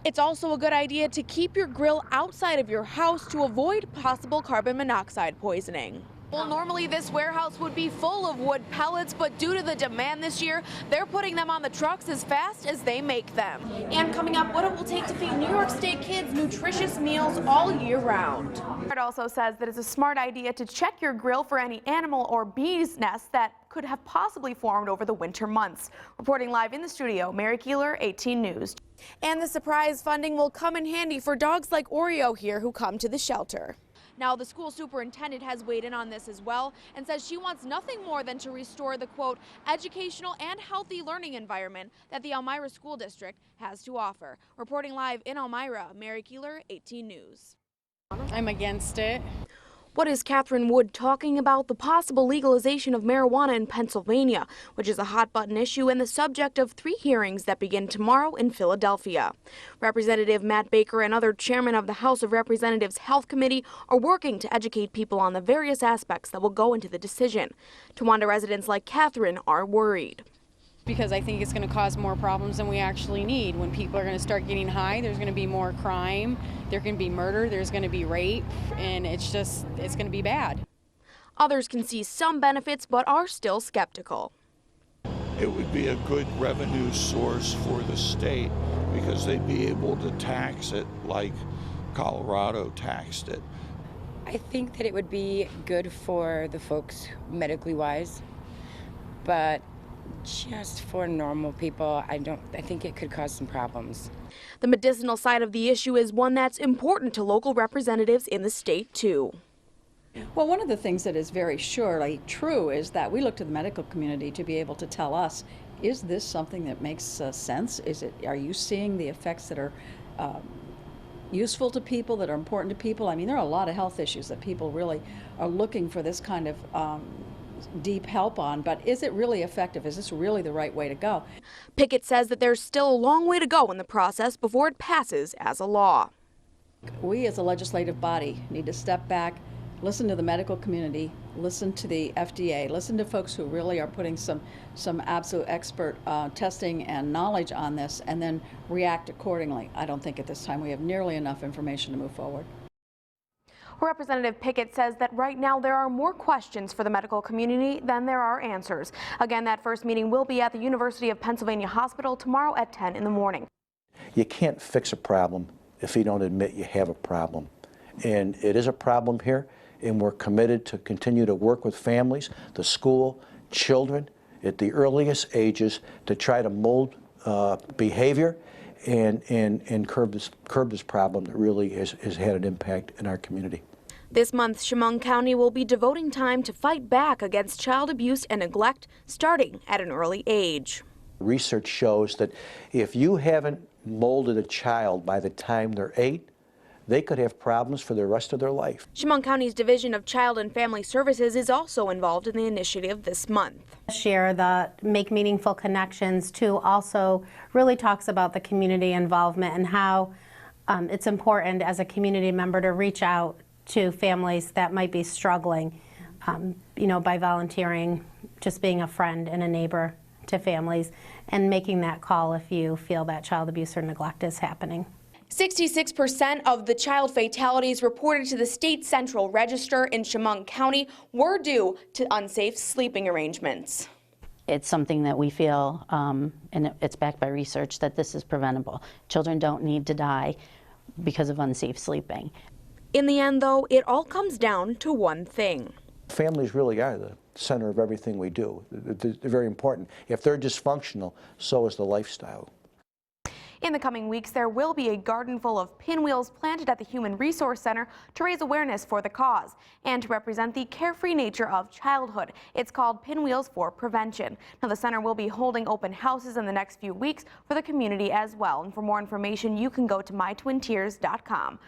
It's also a good idea to keep your grill outside of your house to avoid possible carbon monoxide poisoning. Well, normally this warehouse would be full of wood pellets, but due to the demand this year, they're putting them on the trucks as fast as they make them. And coming up, what it will take to feed New York State kids nutritious meals all year round. It also says that it's a smart idea to check your grill for any animal or bees nests that could have possibly formed over the winter months. Reporting live in the studio, Mary Kielar, 18 News. And the surprise funding will come in handy for dogs like Oreo here who come to the shelter. Now, the school superintendent has weighed in on this as well and says she wants nothing more than to restore the, quote, educational and healthy learning environment that the Elmira School District has to offer. Reporting live in Elmira, Mary Kielar, 18 News. I'm against it. What is Catherine Wood talking about? The possible legalization of marijuana in Pennsylvania, which is a hot-button issue and the subject of 3 hearings that begin tomorrow in Philadelphia. Representative Matt Baker and other chairmen of the House of Representatives Health Committee are working to educate people on the various aspects that will go into the decision. Towanda residents like Catherine are worried. Because I think it's going to cause more problems than we actually need. When people are going to start getting high, there's going to be more crime, there can be murder, there's going to be rape, and it's going to be bad. Others can see some benefits but are still skeptical. It would be a good revenue source for the state because they'd be able to tax it like Colorado taxed it. I think that it would be good for the folks medically wise, but just for normal people, I think it could cause some problems. The medicinal side of the issue is one that's important to local representatives in the state, too. Well, one of the things that is very surely true is that we look to the medical community to be able to tell us, is this something that makes sense? Are you seeing the effects that are useful to people, that are important to people? I mean, there are a lot of health issues that people really are looking for this kind of deep help on, but is it really effective? Is this really the right way to go? Pickett says that there's still a long way to go in the process before it passes as a law. We as a legislative body need to step back, listen to the medical community, listen to the FDA, listen to folks who really are putting some absolute expert testing and knowledge on this, and then react accordingly. I don't think at this time we have nearly enough information to move forward. Representative Pickett says that right now there are more questions for the medical community than there are answers. Again, that first meeting will be at the University of Pennsylvania Hospital tomorrow at 10 in the morning. You can't fix a problem if you don't admit you have a problem. And it is a problem here, and we're committed to continue to work with families, the school, children at the earliest ages to try to mold behavior and curb this problem that really has had an impact in our community. This month, Chemung County will be devoting time to fight back against child abuse and neglect, starting at an early age. Research shows that if you haven't molded a child by the time they're 8, they could have problems for the rest of their life. Chemung County's Division of Child and Family Services is also involved in the initiative this month. Share the Make Meaningful Connections too also really talks about the community involvement and how it's important as a community member to reach out to families that might be struggling, by volunteering, just being a friend and a neighbor to families, and making that call if you feel that child abuse or neglect is happening. 66% of the child fatalities reported to the state central register in Chemung County were due to unsafe sleeping arrangements. It's something that we feel, and it's backed by research, that this is preventable. Children don't need to die because of unsafe sleeping. In the end, though, it all comes down to one thing. Families really are the center of everything we do. They're very important. If they're dysfunctional, so is the lifestyle. In the coming weeks, there will be a garden full of pinwheels planted at the Human Resource Center to raise awareness for the cause and to represent the carefree nature of childhood. It's called Pinwheels for Prevention. Now, the center will be holding open houses in the next few weeks for the community as well. And for more information, you can go to mytwintears.com.